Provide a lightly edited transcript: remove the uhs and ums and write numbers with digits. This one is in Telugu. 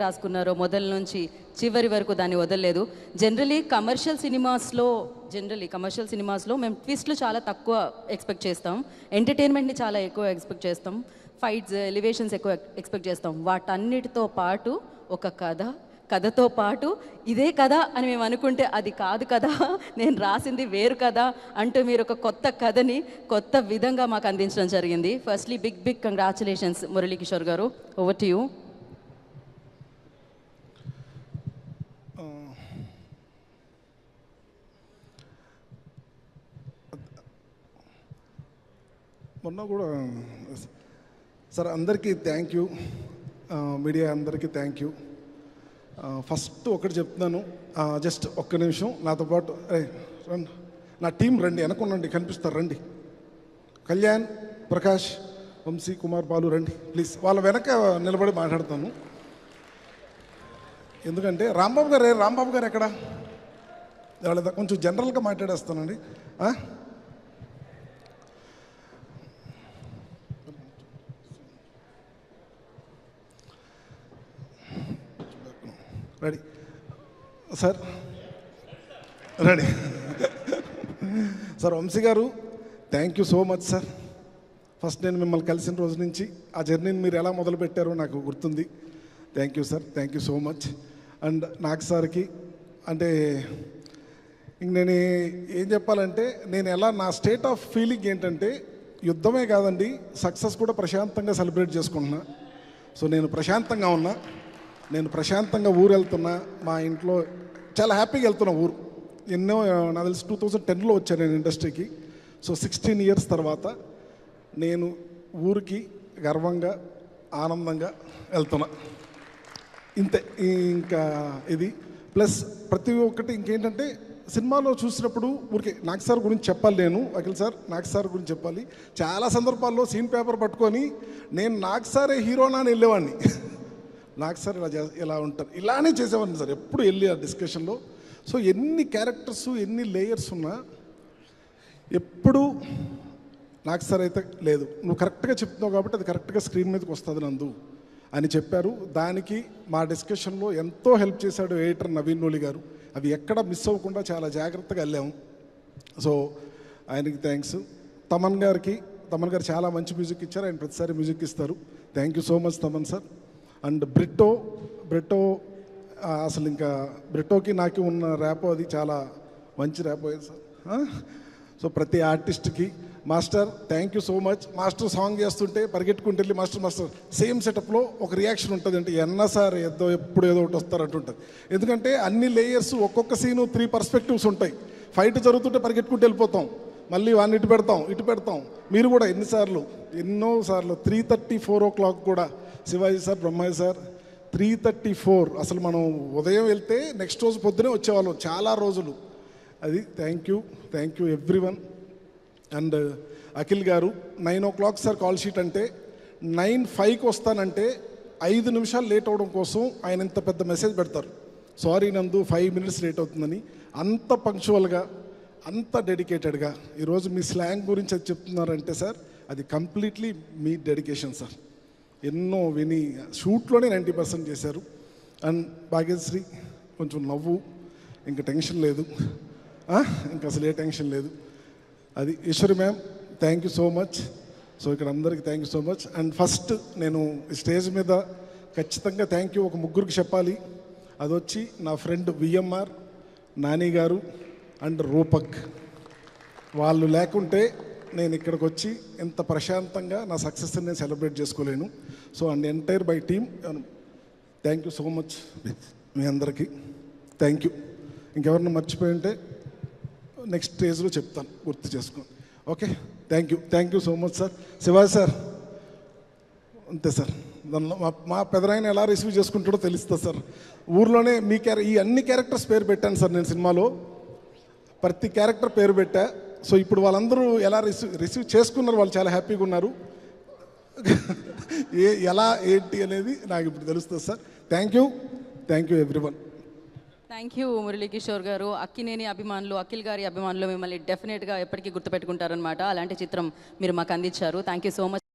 రాసుకున్నారో మొదల నుంచి చివరి వరకు దాన్ని వదలలేదు. కమర్షియల్ సినిమాస్లో మేము ట్విస్ట్లు చాలా తక్కువ ఎక్స్పెక్ట్ చేస్తాం, ఎంటర్టైన్మెంట్ని చాలా ఎక్కువ ఎక్స్పెక్ట్ చేస్తాం, ఫైట్స్ ఎలివేషన్స్ ఎక్కువ ఎక్స్పెక్ట్ చేస్తాం. వాటన్నిటితో పాటు ఒక కథతో పాటు ఇదే కథ అని మేము అనుకుంటే అది కాదు కదా, నేను రాసింది వేరు కదా అంటూ మీరు ఒక కొత్త కథని కొత్త విధంగా మాకు అందించడం జరిగింది. ఫస్ట్లీ బిగ్ కంగ్రాచులేషన్స్ మురళీకిషోర్ గారు, ఓవర్ టు యూ. మొన్న కూడా సార్ అందరికీ థ్యాంక్ యూ, మీడియా అందరికీ థ్యాంక్ యూ. ఫస్ట్ ఒకటి చెప్తున్నాను, జస్ట్ ఒక్క నిమిషం నాతో పాటు రండి, నా టీం రండి, వెనకుండండి, కనిపిస్తారు రండి. కళ్యాణ్, ప్రకాష్, వంశీ, కుమార్, బాలు రండి ప్లీజ్. వాళ్ళ వెనక నిలబడి మాట్లాడతాను. ఎందుకంటే రాంబాబు గారు ఎక్కడ? వాళ్ళ కొంచెం జనరల్గా మాట్లాడేస్తానండి. Ready sir, ready sir. Vamshi garu thank you so much sir. First నేను మిమ్మల్ని కలిసిన రోజు నుంచి ఆ జర్నీని మీరు ఎలా మొదలుపెట్టారో నాకు గుర్తుంది. Thank you sir, thank you so much. And నాకు సార్కి అంటే ఇంక నేను ఏం చెప్పాలంటే, నేను ఎలా నా స్టేట్ ఆఫ్ ఫీలింగ్ ఏంటంటే, యుద్ధమే కాదండి, సక్సెస్ కూడా ప్రశాంతంగా సెలబ్రేట్ చేసుకుంటున్నా. సో నేను ప్రశాంతంగా ఉన్నా, నేను ప్రశాంతంగా ఊరు వెళ్తున్నా, మా ఇంట్లో చాలా హ్యాపీగా వెళ్తున్నా ఊరు. ఎన్నో నాకు తెలిసి 2010లో వచ్చాను నేను ఇండస్ట్రీకి. సో 16 ఇయర్స్ తర్వాత నేను ఊరికి గర్వంగా ఆనందంగా వెళ్తున్నా. ఇంతే. ఇంకా ఇది ప్లస్ ప్రతి ఒక్కటి ఇంకేంటంటే, సినిమాలో చూసినప్పుడు ఊరికే నాగ్ సార్ గురించి చెప్పాలి, నేను అఖిల్ సార్ నాగ్ సార్ గురించి చెప్పాలి. చాలా సందర్భాల్లో సీన్ పేపర్ పట్టుకొని నేను నాగ్ సారే హీరోనా అని వెళ్ళేవాడిని. నాగ్ సార్ ఇలా ఉంటారు, ఇలానే చేసేవాడిని సార్ ఎప్పుడు వెళ్ళి ఆ డిస్కషన్లో. సో ఎన్ని క్యారెక్టర్స్ ఎన్ని లేయర్స్ ఉన్నా ఎప్పుడు నాగ్ సార్ అయితే లేదు, నువ్వు కరెక్ట్గా చెప్తున్నావు కాబట్టి అది కరెక్ట్గా స్క్రీన్ మీదకి వస్తుంది నందు అని చెప్పారు. దానికి మా డిస్కషన్లో ఎంతో హెల్ప్ చేశాడు ఎడిటర్ నవీన్ నోలి గారు. అవి ఎక్కడ మిస్ అవ్వకుండా చాలా జాగ్రత్తగా వెళ్ళాము. సో ఆయనకి థ్యాంక్స్. తమన్ గారు చాలా మంచి మ్యూజిక్ ఇచ్చారు, ఆయన ప్రతిసారి మ్యూజిక్ ఇస్తారు. Thank you so much Thaman sir. And Britto అసలు ఇంకా బ్రిట్టోకి నాకు ఉన్న ర్యాపో అది చాలా మంచి ర్యాపో సార్. సో ప్రతి ఆర్టిస్ట్కి master thank you so much. Master song చేస్తుంటే పరిగెట్టుకుంటూ వెళ్ళి మాస్టర్ సేమ్ సెటప్లో ఒక రియాక్షన్ ఉంటుంది, అంటే సార్ ఎప్పుడు ఏదో ఒకటి వస్తారంటుంటుంది. ఎందుకంటే అన్ని లేయర్స్, ఒక్కొక్క సీను 3 పర్స్పెక్టివ్స్ ఉంటాయి. ఫైట్ జరుగుతుంటే పరిగెట్టుకుంటూ వెళ్ళిపోతాం, మళ్ళీ వాడిని ఇటు పెడతాం. మీరు కూడా ఎన్నోసార్లు 3:30, 4 o'clock కూడా శివాజీ సార్, బ్రహ్మాజీ సార్ 3:34 అసలు మనం ఉదయం వెళ్తే నెక్స్ట్ రోజు పొద్దునే వచ్చేవాళ్ళం చాలా రోజులు. అది thank you everyone. And Akhil గారు 9 o'clock సార్ కాల్ షీట్ అంటే 9:05కి వస్తానంటే 5 నిమిషాలు లేట్ అవడం కోసం ఆయన ఇంత పెద్ద మెసేజ్ పెడతారు, సారీ నందు 5 minutes లేట్ అవుతుందని. అంత పంక్చువల్గా, అంత డెడికేటెడ్గా ఈరోజు మీ స్లాంగ్ గురించి అది చెప్తున్నారంటే సార్, అది కంప్లీట్లీ మీ డెడికేషన్ సార్. ఎన్నో విని షూట్లోనే 90% చేశారు. అండ్ భాగ్యశ్రీ కొంచెం నవ్వు, ఇంకా టెన్షన్ లేదు, ఇంకా అసలు ఏ టెన్షన్ లేదు. అది Eswari ma'am thank you so much. So ఇక్కడ అందరికీ thank you so much. And first నేను స్టేజ్ మీద ఖచ్చితంగా థ్యాంక్ యూ ఒక ముగ్గురికి చెప్పాలి. అది వచ్చి నా ఫ్రెండ్ విఎంఆర్, నాని గారు అండ్ రూపక్. వాళ్ళు లేకుంటే నేను ఇక్కడికి వచ్చి ఎంత ప్రశాంతంగా నా సక్సెస్ని నేను సెలబ్రేట్ చేసుకోలేను. So and entire by team thank you so much మీ అందరికీ. Thank you. ఇంకెవరన్నా మర్చిపోయి ఉంటే నెక్స్ట్ స్టేజ్లో చెప్తాను, గుర్తు చేసుకోండి. Okay, thank you so much sir. Shivaji sir అంతే సార్, మా పెదరాయన ఎలా రిసీవ్ చేసుకుంటాడో తెలుస్తుంది సార్. ఊర్లోనే ఈ అన్ని క్యారెక్టర్స్ పేరు పెట్టాను సార్ నేను సినిమాలో, ప్రతి క్యారెక్టర్ పేరు పెట్టా. సో ఇప్పుడు వాళ్ళందరూ ఎలా రిసీవ్ చేసుకున్నారు, వాళ్ళు చాలా హ్యాపీగా ఉన్నారు. ఎలా ఏంటి అనేది నాకు ఇప్పుడు తెలుస్తుంది sir. Thank you everyone. Thank you Muralikishore garu. Akkineni అభిమానులు, అఖిల్ గారి అభిమానులు మిమ్మల్ని డెఫినెట్గా ఎప్పటికీ గుర్తుపెట్టుకుంటారనమాట. అలాంటి చిత్రం మీరు మాకు అందించారు. Thank you so much.